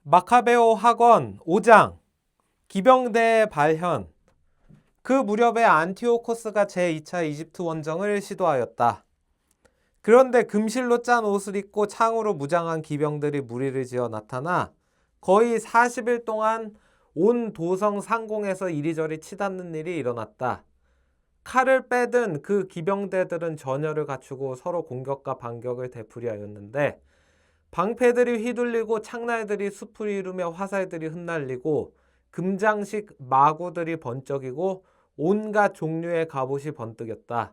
마카베오 학원 5장 기병대의 발현. 그 무렵에 안티오코스가 제2차 이집트 원정을 시도하였다. 그런데 금실로 짠 옷을 입고 창으로 무장한 기병들이 무리를 지어 나타나 거의 40일 동안 온 도성 상공에서 이리저리 치닫는 일이 일어났다. 칼을 빼든 그 기병대들은 전열을 갖추고 서로 공격과 반격을 되풀이하였는데 방패들이 휘둘리고 창날들이 숲을 이루며 화살들이 흩날리고 금장식 마구들이 번쩍이고 온갖 종류의 갑옷이 번뜩였다.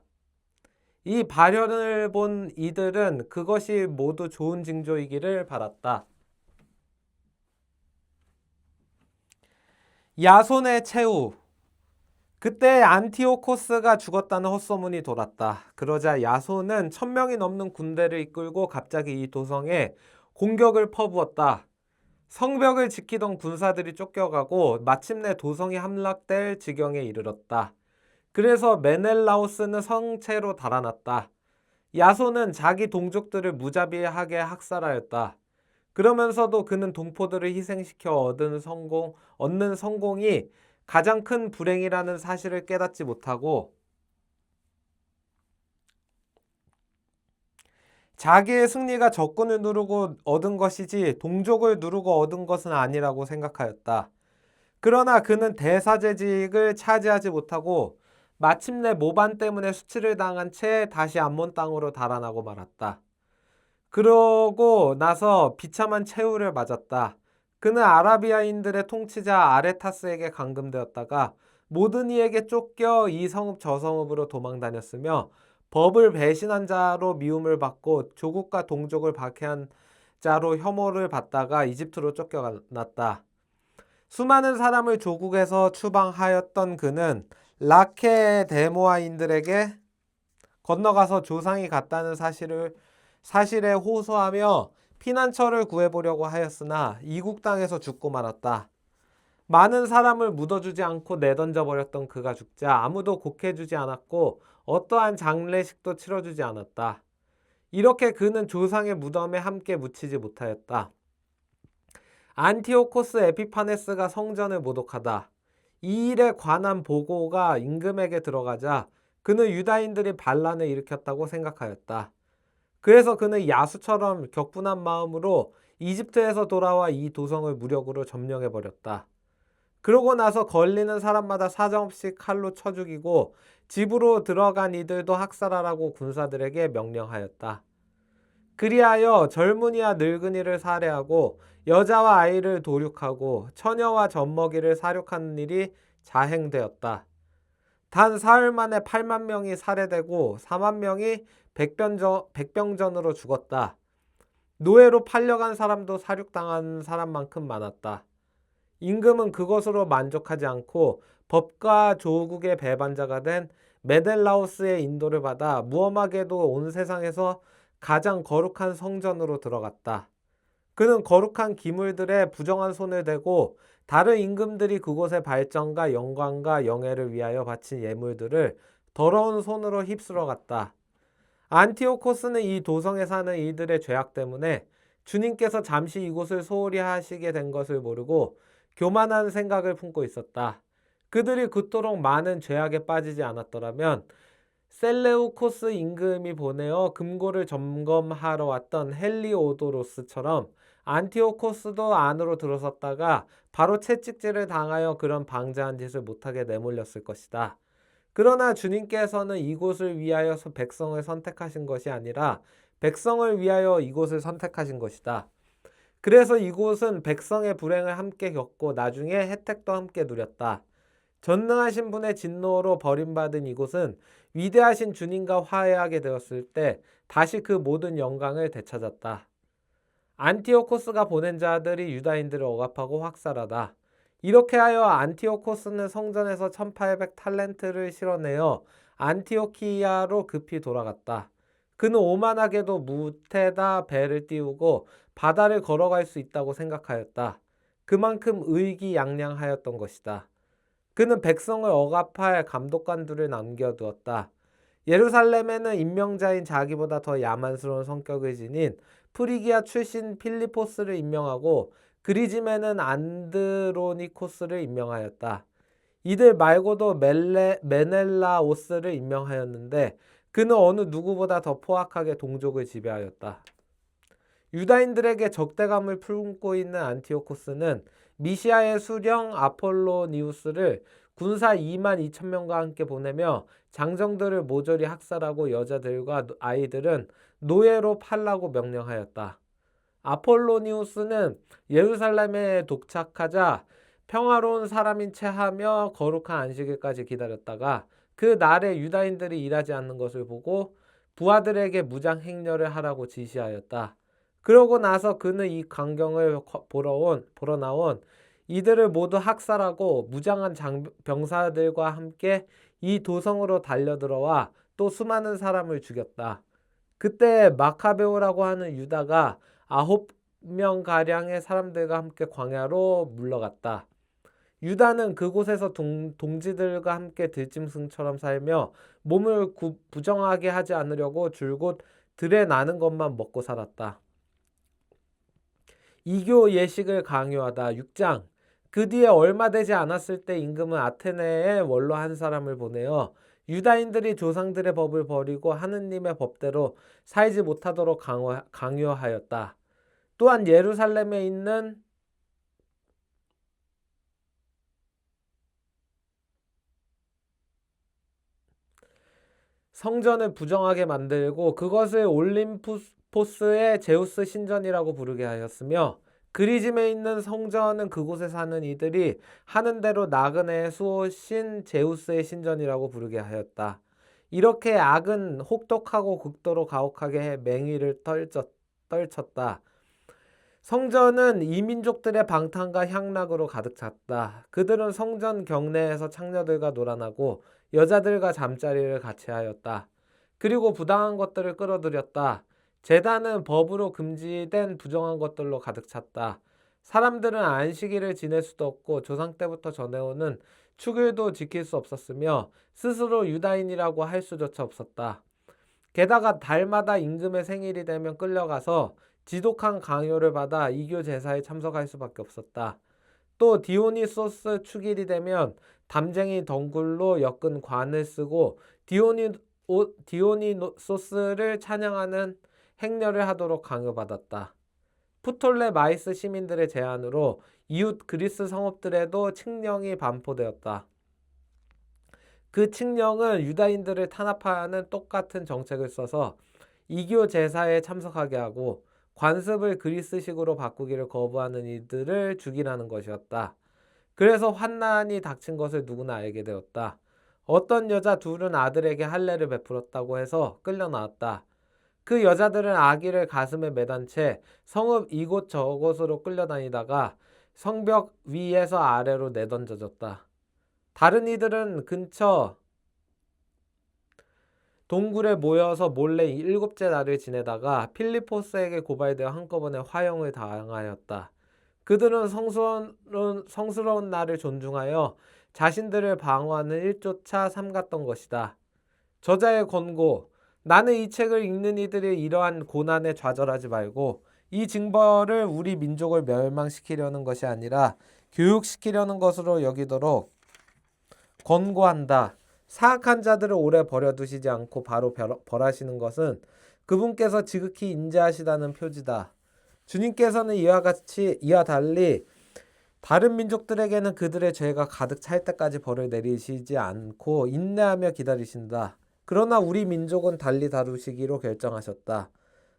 이 발현을 본 이들은 그것이 모두 좋은 징조이기를 바랐다. 야손의 최후. 그때 안티오코스가 죽었다는 헛소문이 돌았다. 그러자 야손은 1000명이 넘는 군대를 이끌고 갑자기 이 도성에 공격을 퍼부었다. 성벽을 지키던 군사들이 쫓겨가고 마침내 도성이 함락될 지경에 이르렀다. 그래서 메넬라오스는 성체로 달아났다. 야손은 자기 동족들을 무자비하게 학살하였다. 그러면서도 그는 동포들을 희생시켜 얻는 성공이 가장 큰 불행이라는 사실을 깨닫지 못하고 자기의 승리가 적군을 누르고 얻은 것이지 동족을 누르고 얻은 것은 아니라고 생각하였다. 그러나 그는 대사제직을 차지하지 못하고 마침내 모반 때문에 수치를 당한 채 다시 암몬 땅으로 달아나고 말았다. 그러고 나서 비참한 최후를 맞았다. 그는 아라비아인들의 통치자 아레타스에게 감금되었다가 모든 이에게 쫓겨 이 성읍 저 성읍으로 도망다녔으며 법을 배신한 자로 미움을 받고 조국과 동족을 박해한 자로 혐오를 받다가 이집트로 쫓겨났다. 수많은 사람을 조국에서 추방하였던 그는 라케데모아인들에게 건너가서 조상이 갔다는 사실에 호소하며 피난처를 구해보려고 하였으나 이국 땅에서 죽고 말았다. 많은 사람을 묻어주지 않고 내던져 버렸던 그가 죽자 아무도 곡해주지 않았고 어떠한 장례식도 치러주지 않았다. 이렇게 그는 조상의 무덤에 함께 묻히지 못하였다. 안티오코스 에피파네스가 성전을 모독하다. 이 일에 관한 보고가 임금에게 들어가자 그는 유다인들이 반란을 일으켰다고 생각하였다. 그래서 그는 야수처럼 격분한 마음으로 이집트에서 돌아와 이 도성을 무력으로 점령해버렸다. 그러고 나서 걸리는 사람마다 사정없이 칼로 쳐 죽이고 집으로 들어간 이들도 학살하라고 군사들에게 명령하였다. 그리하여 젊은이와 늙은이를 살해하고 여자와 아이를 도륙하고 처녀와 젖먹이를 사륙하는 일이 자행되었다. 단 사흘 만에 8만 명이 살해되고 4만 명이 백병전으로 죽었다. 노예로 팔려간 사람도 사륙당한 사람만큼 많았다. 임금은 그것으로 만족하지 않고 법과 조국의 배반자가 된 메넬라오스의 인도를 받아 무엄하게도 온 세상에서 가장 거룩한 성전으로 들어갔다. 그는 거룩한 기물들에 부정한 손을 대고 다른 임금들이 그곳의 발전과 영광과 영예를 위하여 바친 예물들을 더러운 손으로 휩쓸어 갔다. 안티오코스는 이 도성에 사는 이들의 죄악 때문에 주님께서 잠시 이곳을 소홀히 하시게 된 것을 모르고 교만한 생각을 품고 있었다. 그들이 그토록 많은 죄악에 빠지지 않았더라면 셀레우코스 임금이 보내어 금고를 점검하러 왔던 헬리오도로스처럼 안티오코스도 안으로 들어섰다가 바로 채찍질을 당하여 그런 방자한 짓을 못하게 내몰렸을 것이다. 그러나 주님께서는 이곳을 위하여 백성을 선택하신 것이 아니라 백성을 위하여 이곳을 선택하신 것이다. 그래서 이곳은 백성의 불행을 함께 겪고 나중에 혜택도 함께 누렸다. 전능하신 분의 진노로 버림받은 이곳은 위대하신 주님과 화해하게 되었을 때 다시 그 모든 영광을 되찾았다. 안티오코스가 보낸 자들이 유다인들을 억압하고 확살하다. 이렇게 하여 안티오코스는 성전에서 1800탈렌트를 실어내어 안티오키아로 급히 돌아갔다. 그는 오만하게도 무태다 배를 띄우고 바다를 걸어갈 수 있다고 생각하였다. 그만큼 의기양양하였던 것이다. 그는 백성을 억압할 감독관들을 남겨두었다. 예루살렘에는 임명자인 자기보다 더 야만스러운 성격을 지닌 프리기아 출신 필리포스를 임명하고 그리즘에는 안드로니코스를 임명하였다. 이들 말고도 메넬라오스를 임명하였는데 그는 어느 누구보다 더 포악하게 동족을 지배하였다. 유다인들에게 적대감을 품고 있는 안티오코스는 미시아의 수령 아폴로니우스를 군사 2만 2천 명과 함께 보내며 장정들을 모조리 학살하고 여자들과 아이들은 노예로 팔라고 명령하였다. 아폴로니우스는 예루살렘에 도착하자 평화로운 사람인 채 하며 거룩한 안식일까지 기다렸다가 그 날에 유다인들이 일하지 않는 것을 보고 부하들에게 무장 행렬을 하라고 지시하였다. 그러고 나서 그는 이 광경을 보러 나온 이들을 모두 학살하고 무장한 병사들과 함께 이 도성으로 달려들어와 또 수많은 사람을 죽였다. 그때 마카베오라고 하는 유다가 9명가량의 사람들과 함께 광야로 물러갔다. 유다는 그곳에서 동지들과 함께 들짐승처럼 살며 몸을 부정하게 하지 않으려고 줄곧 들에 나는 것만 먹고 살았다. 이교 예식을 강요하다. 6장. 그 뒤에 얼마 되지 않았을 때 임금은 아테네에 원로 한 사람을 보내어 유다인들이 조상들의 법을 버리고 하느님의 법대로 살지 못하도록 강요하였다. 또한 예루살렘에 있는 성전을 부정하게 만들고 그것을 올림포스의 제우스 신전이라고 부르게 하였으며 그리즘에 있는 성전은 그곳에 사는 이들이 하는 대로 나그네의 수호신 제우스의 신전이라고 부르게 하였다. 이렇게 악은 혹독하고 극도로 가혹하게 맹위를 떨쳤다. 성전은 이민족들의 방탕과 향락으로 가득 찼다. 그들은 성전 경내에서 창녀들과 놀아나고 여자들과 잠자리를 같이 하였다. 그리고 부당한 것들을 끌어들였다. 제단은 법으로 금지된 부정한 것들로 가득 찼다. 사람들은 안식일을 지낼 수도 없고 조상 때부터 전해오는 축일도 지킬 수 없었으며 스스로 유다인이라고 할 수조차 없었다. 게다가 달마다 임금의 생일이 되면 끌려가서 지독한 강요를 받아 이교 제사에 참석할 수밖에 없었다. 또 디오니소스 축일이 되면 담쟁이 덩굴로 엮은 관을 쓰고 디오니소스를 찬양하는 행렬을 하도록 강요받았다. 프톨레마이스 시민들의 제안으로 이웃 그리스 성읍들에도 칙령이 반포되었다. 그 칙령은 유다인들을 탄압하는 똑같은 정책을 써서 이교 제사에 참석하게 하고 관습을 그리스식으로 바꾸기를 거부하는 이들을 죽이라는 것이었다. 그래서 환난이 닥친 것을 누구나 알게 되었다. 어떤 여자 둘은 아들에게 할례를 베풀었다고 해서 끌려 나왔다. 그 여자들은 아기를 가슴에 매단 채 성읍 이곳 저곳으로 끌려다니다가 성벽 위에서 아래로 내던져졌다. 다른 이들은 근처 동굴에 모여서 몰래 7째 날을 지내다가 필리포스에게 고발되어 한꺼번에 화형을 당하였다. 그들은 성스러운 날을 존중하여 자신들을 방어하는 일조차 삼갔던 것이다. 저자의 권고. 나는 이 책을 읽는 이들이 이러한 고난에 좌절하지 말고 이 징벌을 우리 민족을 멸망시키려는 것이 아니라 교육시키려는 것으로 여기도록 권고한다. 사악한 자들을 오래 버려두시지 않고 바로 벌하시는 것은 그분께서 지극히 인자하시다는 표지다. 주님께서는 이와 달리 다른 민족들에게는 그들의 죄가 가득 찰 때까지 벌을 내리시지 않고 인내하며 기다리신다. 그러나 우리 민족은 달리 다루시기로 결정하셨다.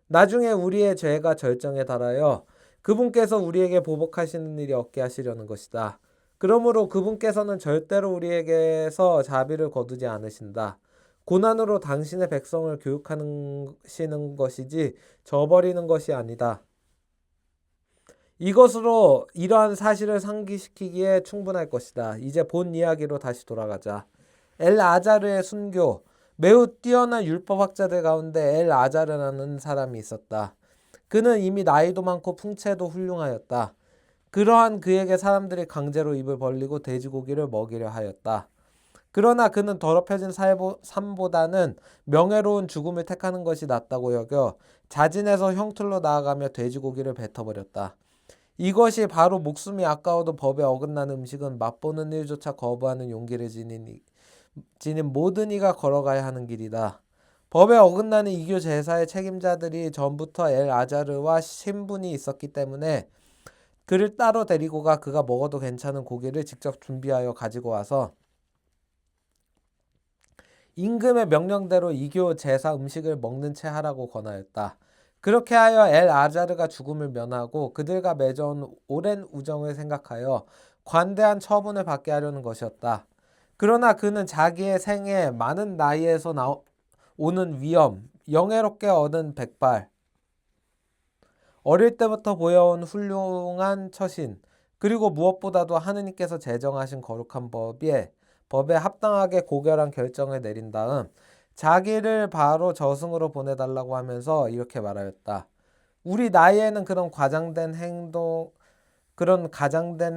나중에 우리의 죄가 절정에 달하여 그분께서 우리에게 보복하시는 일이 없게 하시려는 것이다. 그러므로 그분께서는 절대로 우리에게서 자비를 거두지 않으신다. 고난으로 당신의 백성을 교육하시는 것이지 저버리는 것이 아니다. 이것으로 이러한 사실을 상기시키기에 충분할 것이다. 이제 본 이야기로 다시 돌아가자. 엘아자르의 순교. 매우 뛰어난 율법학자들 가운데 엘아자르라는 사람이 있었다. 그는 이미 나이도 많고 풍채도 훌륭하였다. 그러한 그에게 사람들이 강제로 입을 벌리고 돼지고기를 먹이려 하였다. 그러나 그는 더럽혀진 삶보다는 명예로운 죽음을 택하는 것이 낫다고 여겨 자진해서 형틀로 나아가며 돼지고기를 뱉어버렸다. 이것이 바로 목숨이 아까워도 법에 어긋나는 음식은 맛보는 일조차 거부하는 용기를 지닌 모든 이가 걸어가야 하는 길이다. 법에 어긋나는 이교 제사의 책임자들이 전부터 엘아자르와 신분이 있었기 때문에 그를 따로 데리고 가 그가 먹어도 괜찮은 고기를 직접 준비하여 가지고 와서 임금의 명령대로 이교 제사 음식을 먹는 채 하라고 권하였다. 그렇게 하여 엘아자르가 죽음을 면하고 그들과 맺어온 오랜 우정을 생각하여 관대한 처분을 받게 하려는 것이었다. 그러나 그는 자기의 생에 많은 나이에서 오는 위엄, 영예롭게 얻은 백발, 어릴 때부터 보여온 훌륭한 처신, 그리고 무엇보다도 하느님께서 제정하신 거룩한 법에 합당하게 고결한 결정을 내린 다음 자기를 바로 저승으로 보내달라고 하면서 이렇게 말하였다. 우리 나이에는 그런 가장된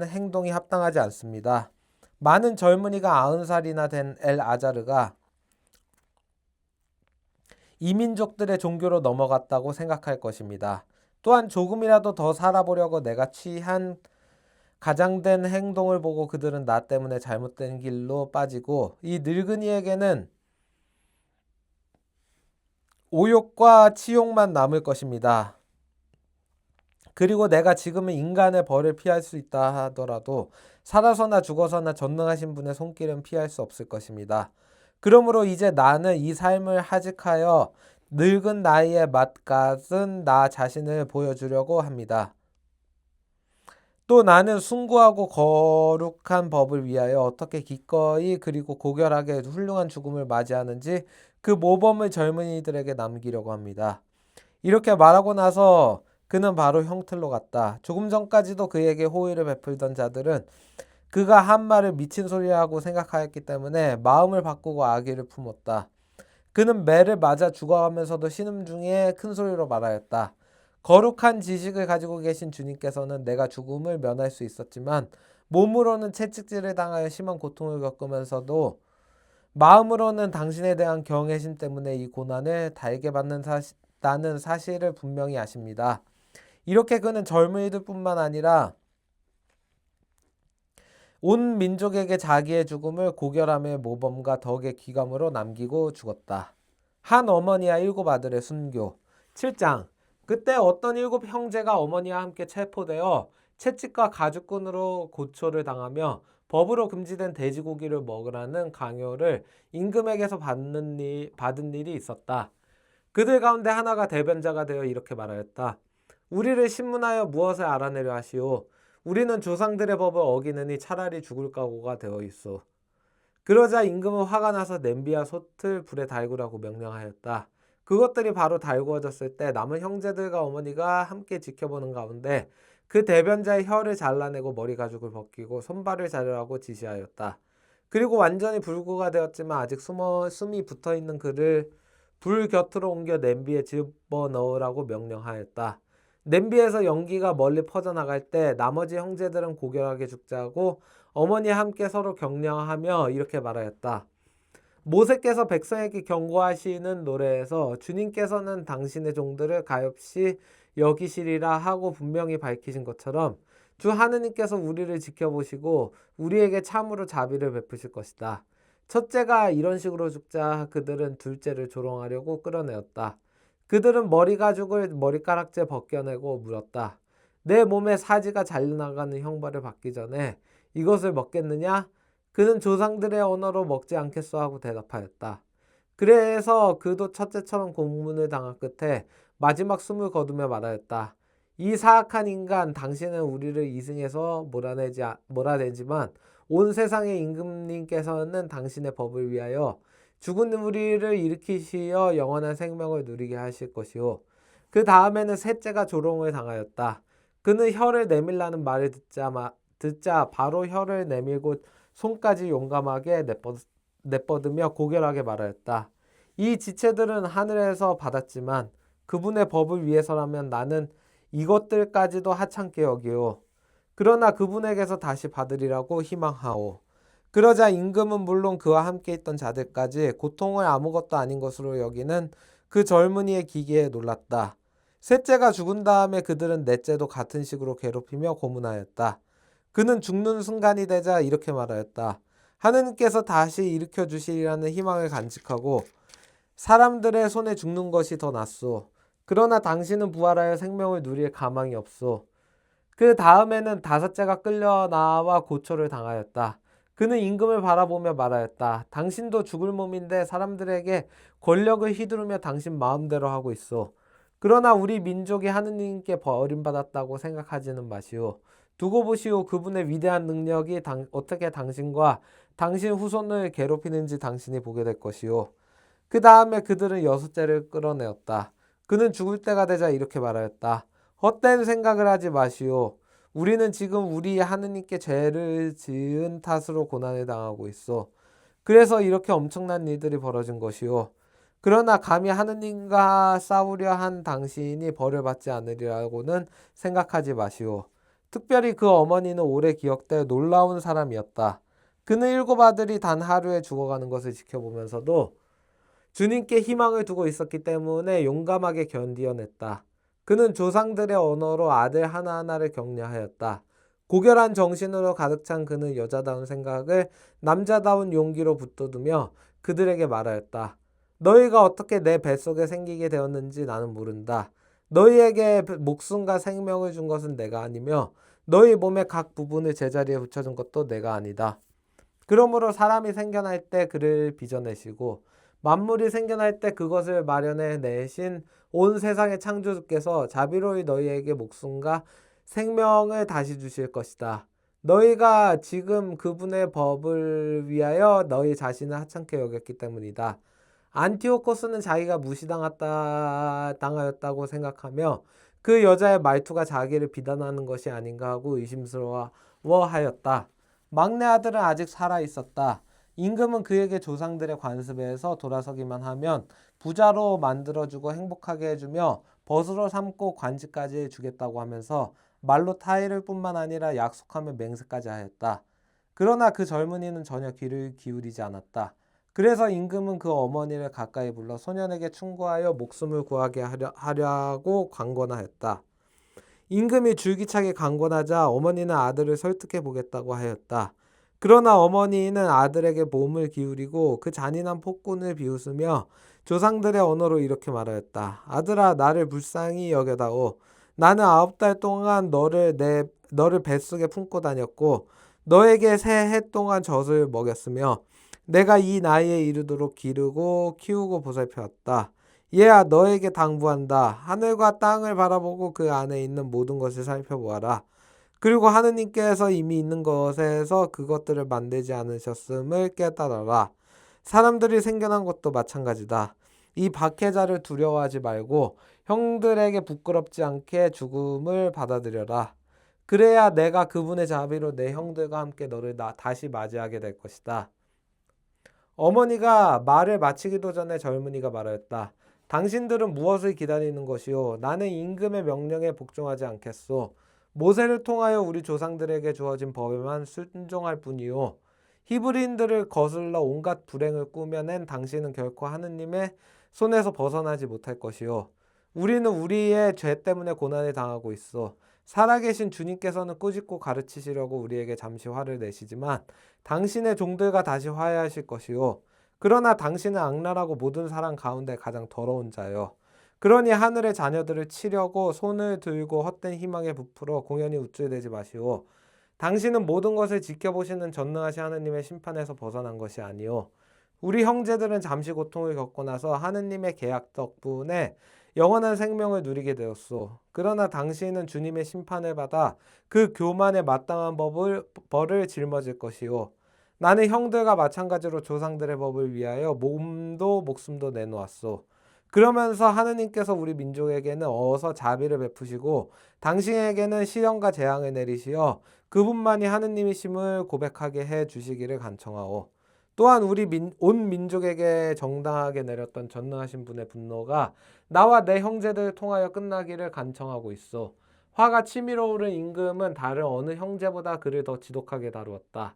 행동이 합당하지 않습니다. 많은 젊은이가 90살이나 된 엘아자르가 이민족들의 종교로 넘어갔다고 생각할 것입니다. 또한 조금이라도 더 살아보려고 내가 취한 가장된 행동을 보고 그들은 나 때문에 잘못된 길로 빠지고 이 늙은이에게는 오욕과 치욕만 남을 것입니다. 그리고 내가 지금은 인간의 벌을 피할 수 있다 하더라도 살아서나 죽어서나 전능하신 분의 손길은 피할 수 없을 것입니다. 그러므로 이제 나는 이 삶을 하직하여 늙은 나이에 맛같은 나 자신을 보여주려고 합니다. 또 나는 숭고하고 거룩한 법을 위하여 어떻게 기꺼이 그리고 고결하게 훌륭한 죽음을 맞이하는지 그 모범을 젊은이들에게 남기려고 합니다. 이렇게 말하고 나서 그는 바로 형틀로 갔다. 조금 전까지도 그에게 호의를 베풀던 자들은 그가 한 말을 미친 소리라고 생각하였기 때문에 마음을 바꾸고 악의를 품었다. 그는 매를 맞아 죽어가면서도 신음중에 큰 소리로 말하였다. 거룩한 지식을 가지고 계신 주님께서는 내가 죽음을 면할 수 있었지만 몸으로는 채찍질을 당하여 심한 고통을 겪으면서도 마음으로는 당신에 대한 경외심 때문에 이 고난을 달게 받는다는 사실을 분명히 아십니다. 이렇게 그는 젊은이들뿐만 아니라 온 민족에게 자기의 죽음을 고결함의 모범과 덕의 귀감으로 남기고 죽었다. 한 어머니와 7 아들의 순교. 7장. 그때 어떤 7 형제가 어머니와 함께 체포되어 채찍과 가죽끈으로 고초를 당하며 법으로 금지된 돼지고기를 먹으라는 강요를 임금에게서 받은 일이 있었다. 그들 가운데 하나가 대변자가 되어 이렇게 말하였다. 우리를 신문하여 무엇을 알아내려 하시오. 우리는 조상들의 법을 어기느니 차라리 죽을 각오가 되어 있소. 그러자 임금은 화가 나서 냄비와 솥을 불에 달구라고 명령하였다. 그것들이 바로 달구어졌을 때 남은 형제들과 어머니가 함께 지켜보는 가운데 그 대변자의 혀를 잘라내고 머리 가죽을 벗기고 손발을 자르라고 지시하였다. 그리고 완전히 불구가 되었지만 아직 숨이 붙어있는 그를 불 곁으로 옮겨 냄비에 집어넣으라고 명령하였다. 냄비에서 연기가 멀리 퍼져나갈 때 나머지 형제들은 고결하게 죽자고 어머니와 함께 서로 격려하며 이렇게 말하였다. 모세께서 백성에게 경고하시는 노래에서 주님께서는 당신의 종들을 가엾이 여기시리라 하고 분명히 밝히신 것처럼 주 하느님께서 우리를 지켜보시고 우리에게 참으로 자비를 베푸실 것이다. 첫째가 이런 식으로 죽자 그들은 둘째를 조롱하려고 끌어내었다. 그들은 머리 가죽을 머리카락째 벗겨내고 물었다. 내 몸에 사지가 잘려나가는 형벌을 받기 전에 이것을 먹겠느냐? 그는 조상들의 언어로 먹지 않겠소 하고 대답하였다. 그래서 그도 첫째처럼 고문을 당한 끝에 마지막 숨을 거두며 말하였다. 이 사악한 인간, 당신은 우리를 이승에서 몰아내지만 온 세상의 임금님께서는 당신의 법을 위하여 죽은 우리를 일으키시어 영원한 생명을 누리게 하실 것이요. 그 다음에는 셋째가 조롱을 당하였다. 그는 혀를 내밀라는 말을 듣자 바로 혀를 내밀고 손까지 용감하게 내뻗으며 고결하게 말하였다. 이 지체들은 하늘에서 받았지만 그분의 법을 위해서라면 나는 이것들까지도 하찮게 여기오. 그러나 그분에게서 다시 받으리라고 희망하오. 그러자 임금은 물론 그와 함께 있던 자들까지 고통을 아무것도 아닌 것으로 여기는 그 젊은이의 기계에 놀랐다. 셋째가 죽은 다음에 그들은 넷째도 같은 식으로 괴롭히며 고문하였다. 그는 죽는 순간이 되자 이렇게 말하였다. 하느님께서 다시 일으켜 주시리라는 희망을 간직하고 사람들의 손에 죽는 것이 더 낫소. 그러나 당신은 부활하여 생명을 누릴 가망이 없소. 그 다음에는 다섯째가 끌려나와 고초를 당하였다. 그는 임금을 바라보며 말하였다. 당신도 죽을 몸인데 사람들에게 권력을 휘두르며 당신 마음대로 하고 있소. 그러나 우리 민족이 하느님께 버림받았다고 생각하지는 마시오. 두고 보시오. 그분의 위대한 능력이 어떻게 당신과 당신 후손을 괴롭히는지 당신이 보게 될 것이오. 그 다음에 그들은 여섯째를 끌어내었다. 그는 죽을 때가 되자 이렇게 말하였다. 헛된 생각을 하지 마시오. 우리는 지금 우리 하느님께 죄를 지은 탓으로 고난을 당하고 있어. 그래서 이렇게 엄청난 일들이 벌어진 것이오. 그러나 감히 하느님과 싸우려 한 당신이 벌을 받지 않으리라고는 생각하지 마시오. 특별히 그 어머니는 오래 기억될 놀라운 사람이었다. 그는 일곱 아들이 단 하루에 죽어가는 것을 지켜보면서도 주님께 희망을 두고 있었기 때문에 용감하게 견디어냈다. 그는 조상들의 언어로 아들 하나하나를 격려하였다. 고결한 정신으로 가득 찬 그는 여자다운 생각을 남자다운 용기로 붙들으며 그들에게 말하였다. 너희가 어떻게 내 뱃속에 생기게 되었는지 나는 모른다. 너희에게 목숨과 생명을 준 것은 내가 아니며 너희 몸의 각 부분을 제자리에 붙여준 것도 내가 아니다. 그러므로 사람이 생겨날 때 그를 빚어내시고 만물이 생겨날 때 그것을 마련해 내신 온 세상의 창조주께서 자비로이 너희에게 목숨과 생명을 다시 주실 것이다. 너희가 지금 그분의 법을 위하여 너희 자신을 하찮게 여겼기 때문이다. 안티오코스는 자기가 당하였다고 생각하며 그 여자의 말투가 자기를 비난하는 것이 아닌가 하고 의심스러워하였다. 막내 아들은 아직 살아 있었다. 임금은 그에게 조상들의 관습에서 돌아서기만 하면 부자로 만들어주고 행복하게 해주며 벗으로 삼고 관직까지 주겠다고 하면서 말로 타이를 뿐만 아니라 약속하며 맹세까지 하였다. 그러나 그 젊은이는 전혀 귀를 기울이지 않았다. 그래서 임금은 그 어머니를 가까이 불러 소년에게 충고하여 목숨을 구하게 하려고 강권하였다. 임금이 줄기차게 강권하자 어머니는 아들을 설득해 보겠다고 하였다. 그러나 어머니는 아들에게 몸을 기울이고 그 잔인한 폭군을 비웃으며 조상들의 언어로 이렇게 말하였다. 아들아, 나를 불쌍히 여겨다오. 나는 9달 동안 너를 뱃속에 품고 다녔고 너에게 3해 동안 젖을 먹였으며 내가 이 나이에 이르도록 기르고 키우고 보살펴왔다. 얘야, 너에게 당부한다. 하늘과 땅을 바라보고 그 안에 있는 모든 것을 살펴보아라. 그리고 하느님께서 이미 있는 것에서 그것들을 만들지 않으셨음을 깨달아라. 사람들이 생겨난 것도 마찬가지다. 이 박해자를 두려워하지 말고 형들에게 부끄럽지 않게 죽음을 받아들여라. 그래야 내가 그분의 자비로 내 형들과 함께 너를 다시 맞이하게 될 것이다. 어머니가 말을 마치기도 전에 젊은이가 말하였다. 당신들은 무엇을 기다리는 것이오? 나는 임금의 명령에 복종하지 않겠소. 모세를 통하여 우리 조상들에게 주어진 법에만 순종할 뿐이오. 히브리인들을 거슬러 온갖 불행을 꾸며낸 당신은 결코 하느님의 손에서 벗어나지 못할 것이오. 우리는 우리의 죄 때문에 고난을 당하고 있어. 살아계신 주님께서는 꾸짖고 가르치시려고 우리에게 잠시 화를 내시지만 당신의 종들과 다시 화해하실 것이오. 그러나 당신은 악랄하고 모든 사람 가운데 가장 더러운 자요. 그러니 하늘의 자녀들을 치려고 손을 들고 헛된 희망에 부풀어 공연히 우쭐대지 마시오. 당신은 모든 것을 지켜보시는 전능하신 하느님의 심판에서 벗어난 것이 아니오. 우리 형제들은 잠시 고통을 겪고 나서 하느님의 계약 덕분에 영원한 생명을 누리게 되었소. 그러나 당신은 주님의 심판을 받아 그 교만에 마땅한 벌을 짊어질 것이오. 나는 형들과 마찬가지로 조상들의 법을 위하여 몸도 목숨도 내놓았소. 그러면서 하느님께서 우리 민족에게는 어서 자비를 베푸시고 당신에게는 시련과 재앙을 내리시어 그분만이 하느님이심을 고백하게 해 주시기를 간청하오. 또한 우리 온 민족에게 정당하게 내렸던 전능하신 분의 분노가 나와 내 형제들을 통하여 끝나기를 간청하고 있어. 화가 치밀어 오른 임금은 다른 어느 형제보다 그를 더 지독하게 다루었다.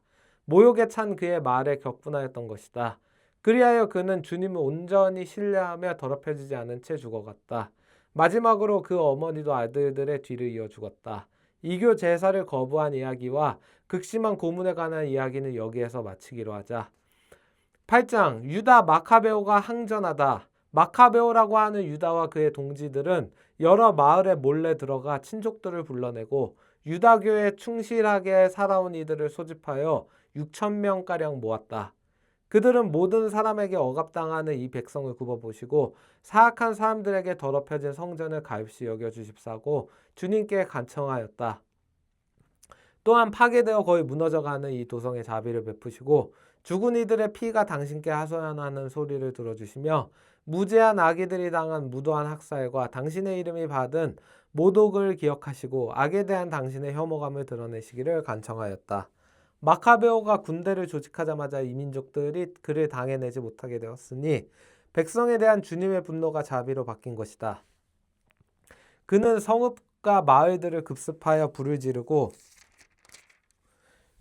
모욕에 찬 그의 말에 격분하였던 것이다. 그리하여 그는 주님을 온전히 신뢰하며 더럽혀지지 않은 채 죽어갔다. 마지막으로 그 어머니도 아들들의 뒤를 이어 죽었다. 이교 제사를 거부한 이야기와 극심한 고문에 관한 이야기는 여기에서 마치기로 하자. 8장 유다 마카베오가 항전하다. 마카베오라고 하는 유다와 그의 동지들은 여러 마을에 몰래 들어가 친족들을 불러내고 유다교에 충실하게 살아온 이들을 소집하여 6천 명가량 모았다. 그들은 모든 사람에게 억압당하는 이 백성을 굽어보시고 사악한 사람들에게 더럽혀진 성전을 가엾이 여겨주십사고 주님께 간청하였다. 또한 파괴되어 거의 무너져가는 이 도성에 자비를 베푸시고 죽은 이들의 피가 당신께 하소연하는 소리를 들어주시며 무죄한 아기들이 당한 무도한 학살과 당신의 이름이 받은 모독을 기억하시고 악에 대한 당신의 혐오감을 드러내시기를 간청하였다. 마카베오가 군대를 조직하자마자 이민족들이 그를 당해내지 못하게 되었으니 백성에 대한 주님의 분노가 자비로 바뀐 것이다. 그는 성읍과 마을들을 급습하여 불을 지르고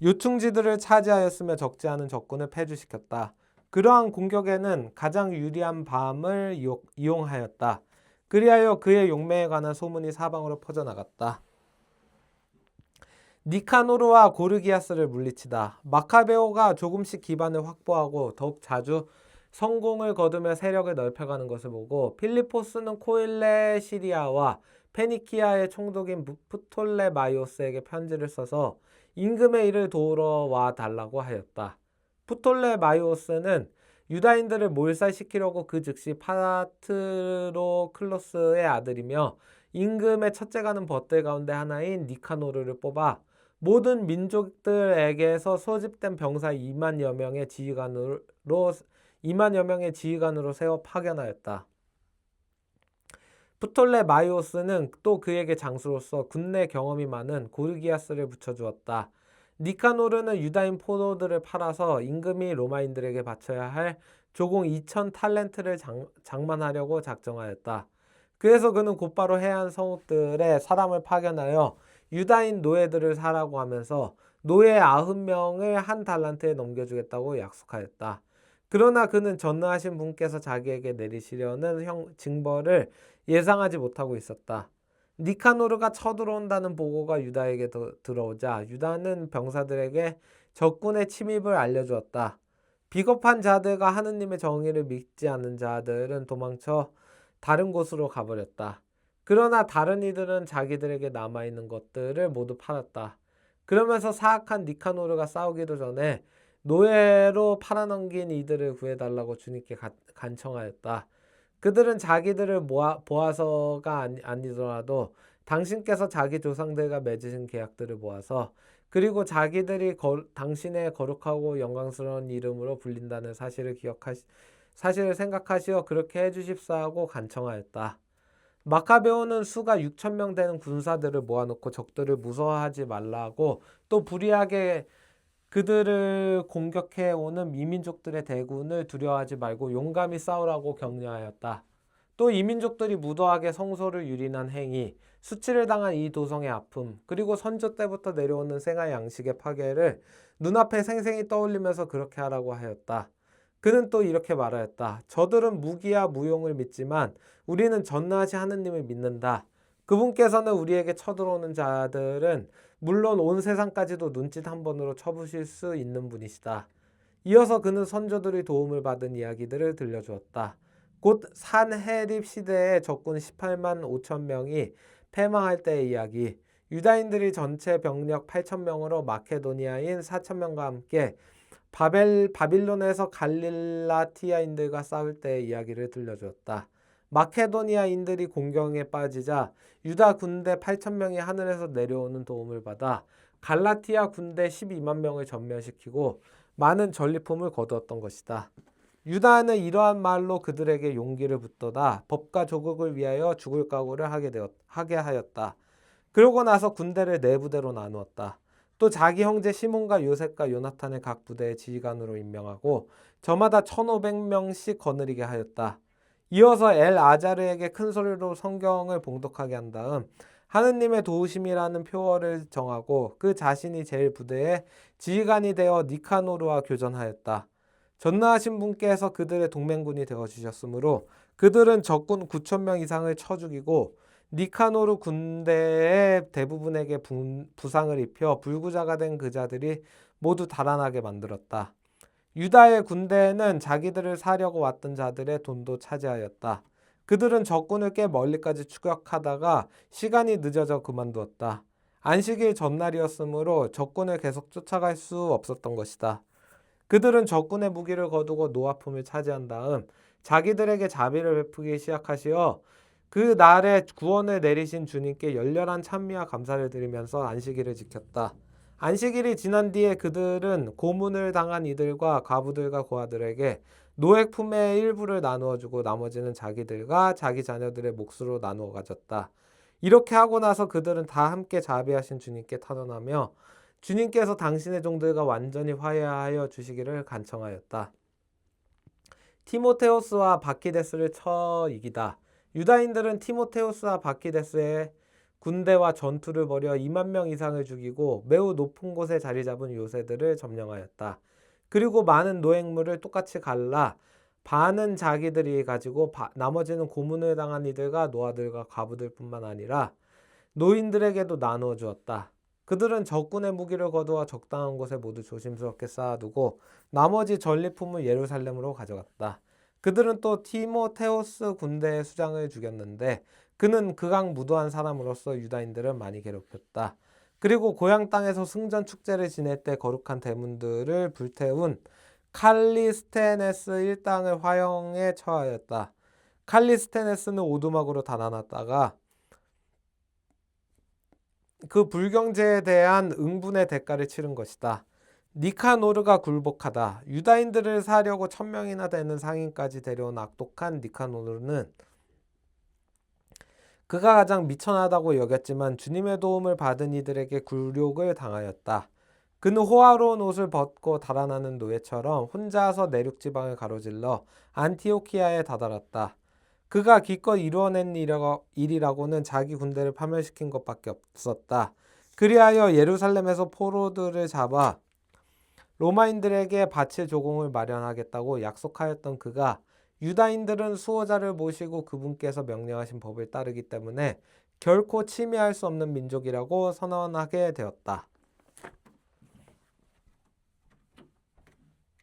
요충지들을 차지하였으며 적지 않은 적군을 패주시켰다. 그러한 공격에는 가장 유리한 밤을 이용하였다. 그리하여 그의 용맹에 관한 소문이 사방으로 퍼져나갔다. 니카노르와 고르기아스를 물리치다. 마카베오가 조금씩 기반을 확보하고 더욱 자주 성공을 거두며 세력을 넓혀가는 것을 보고 필리포스는 코일레 시리아와 페니키아의 총독인 프톨레마이오스에게 편지를 써서 임금의 일을 도우러 와 달라고 하였다. 프톨레마이오스는 유다인들을 몰살시키려고 그 즉시 파트로클로스의 아들이며 임금의 첫째가는 벗들 가운데 하나인 니카노르를 뽑아 모든 민족들에게서 소집된 병사 2만여 명의 지휘관으로 세워 파견하였다. 프톨레마이오스는 또 그에게 장수로서 군내 경험이 많은 고르기아스를 붙여주었다. 니카노르는 유다인 포도들을 팔아서 임금이 로마인들에게 바쳐야 할 조공 2천 탈렌트를 장만하려고 작정하였다. 그래서 그는 곧바로 해안 성읍들에 사람을 파견하여 유다인 노예들을 사라고 하면서 노예 90명을 한 달란트에 넘겨주겠다고 약속하였다. 그러나 그는 전능하신 분께서 자기에게 내리시려는 징벌을 예상하지 못하고 있었다. 니카노르가 쳐들어온다는 보고가 유다에게 들어오자 유다는 병사들에게 적군의 침입을 알려주었다. 비겁한 자들과 하느님의 정의를 믿지 않는 자들은 도망쳐 다른 곳으로 가버렸다. 그러나 다른 이들은 자기들에게 남아있는 것들을 모두 팔았다. 그러면서 사악한 니카노르가 싸우기도 전에 노예로 팔아넘긴 이들을 구해달라고 주님께 간청하였다. 그들은 자기들을 보아서가 아니더라도 당신께서 자기 조상들과 맺으신 계약들을 모아서 그리고 자기들이 당신의 거룩하고 영광스러운 이름으로 불린다는 사실을 생각하시어 그렇게 해주십사 하고 간청하였다. 마카베오는 수가 6천 명 되는 군사들을 모아놓고 적들을 무서워하지 말라고 또 불의하게 그들을 공격해오는 이민족들의 대군을 두려워하지 말고 용감히 싸우라고 격려하였다. 또 이민족들이 무도하게 성소를 유린한 행위, 수치를 당한 이 도성의 아픔, 그리고 선조 때부터 내려오는 생활 양식의 파괴를 눈앞에 생생히 떠올리면서 그렇게 하라고 하였다. 그는 또 이렇게 말하였다. 저들은 무기와 무용을 믿지만 우리는 전능하신 하느님을 믿는다. 그분께서는 우리에게 쳐들어오는 자들은 물론 온 세상까지도 눈짓 한 번으로 쳐부실 수 있는 분이시다. 이어서 그는 선조들의 도움을 받은 이야기들을 들려주었다. 곧 산헤립 시대의 적군 18만 5천 명이 패망할 때의 이야기, 유다인들이 전체 병력 8천 명으로 마케도니아인 4천 명과 함께 바빌론에서 갈릴라티아인들과 싸울 때의 이야기를 들려주었다. 마케도니아인들이 공경에 빠지자 유다 군대 8천 명이 하늘에서 내려오는 도움을 받아 갈라티아 군대 12만 명을 전멸시키고 많은 전리품을 거두었던 것이다. 유다는 이러한 말로 그들에게 용기를 북돋아 법과 조국을 위하여 죽을 각오를 하게 하였다. 그러고 나서 군대를 네 부대로 나누었다. 또 자기 형제 시몬과 요셉과 요나탄을 각 부대의 지휘관으로 임명하고 저마다 1,500명씩 거느리게 하였다. 이어서 엘 아자르에게 큰 소리로 성경을 봉독하게 한 다음 하느님의 도우심이라는 표어를 정하고 그 자신이 제일 부대의 지휘관이 되어 니카노르와 교전하였다. 전능하신 분께서 그들의 동맹군이 되어 주셨으므로 그들은 적군 9천 명 이상을 쳐 죽이고 니카노르 군대의 대부분에게 부상을 입혀 불구자가 된 그 자들이 모두 달아나게 만들었다. 유다의 군대에는 자기들을 사려고 왔던 자들의 돈도 차지하였다. 그들은 적군을 꽤 멀리까지 추격하다가 시간이 늦어져 그만두었다. 안식일 전날이었으므로 적군을 계속 쫓아갈 수 없었던 것이다. 그들은 적군의 무기를 거두고 노아품을 차지한 다음 자기들에게 자비를 베푸기 시작하시어 그 날에 구원을 내리신 주님께 열렬한 찬미와 감사를 드리면서 안식일을 지켰다. 안식일이 지난 뒤에 그들은 고문을 당한 이들과 과부들과 고아들에게 노예 품의 일부를 나누어 주고 나머지는 자기들과 자기 자녀들의 몫으로 나누어 가졌다. 이렇게 하고 나서 그들은 다 함께 자비하신 주님께 탄원하며 주님께서 당신의 종들과 완전히 화해하여 주시기를 간청하였다. 티모테우스와 바키데스를 쳐 이기다. 유다인들은 티모테우스와 바키데스의 군대와 전투를 벌여 2만 명 이상을 죽이고 매우 높은 곳에 자리 잡은 요새들을 점령하였다. 그리고 많은 노획물을 똑같이 갈라 반은 자기들이 가지고 나머지는 고문을 당한 이들과 노아들과 과부들 뿐만 아니라 노인들에게도 나누어 주었다. 그들은 적군의 무기를 거두어 적당한 곳에 모두 조심스럽게 쌓아두고 나머지 전리품을 예루살렘으로 가져갔다. 그들은 또 티모테우스 군대의 수장을 죽였는데 그는 극악무도한 사람으로서 유다인들을 많이 괴롭혔다. 그리고 고향 땅에서 승전 축제를 지낼 때 거룩한 대문들을 불태운 칼리스테네스 일당을 화형에 처하였다. 칼리스테네스는 오두막으로 달아났다가 그 불경제에 대한 응분의 대가를 치른 것이다. 니카노르가 굴복하다. 유다인들을 사려고 1,000명이나 되는 상인까지 데려온 악독한 니카노르는 그가 가장 미천하다고 여겼지만 주님의 도움을 받은 이들에게 굴욕을 당하였다. 그는 호화로운 옷을 벗고 달아나는 노예처럼 혼자서 내륙 지방을 가로질러 안티오키아에 다다랐다. 그가 기껏 이루어낸 일이라고는 자기 군대를 파멸시킨 것밖에 없었다. 그리하여 예루살렘에서 포로들을 잡아 로마인들에게 바칠 조공을 마련하겠다고 약속하였던 그가 유다인들은 수호자를 모시고 그분께서 명령하신 법을 따르기 때문에 결코 침해할 수 없는 민족이라고 선언하게 되었다.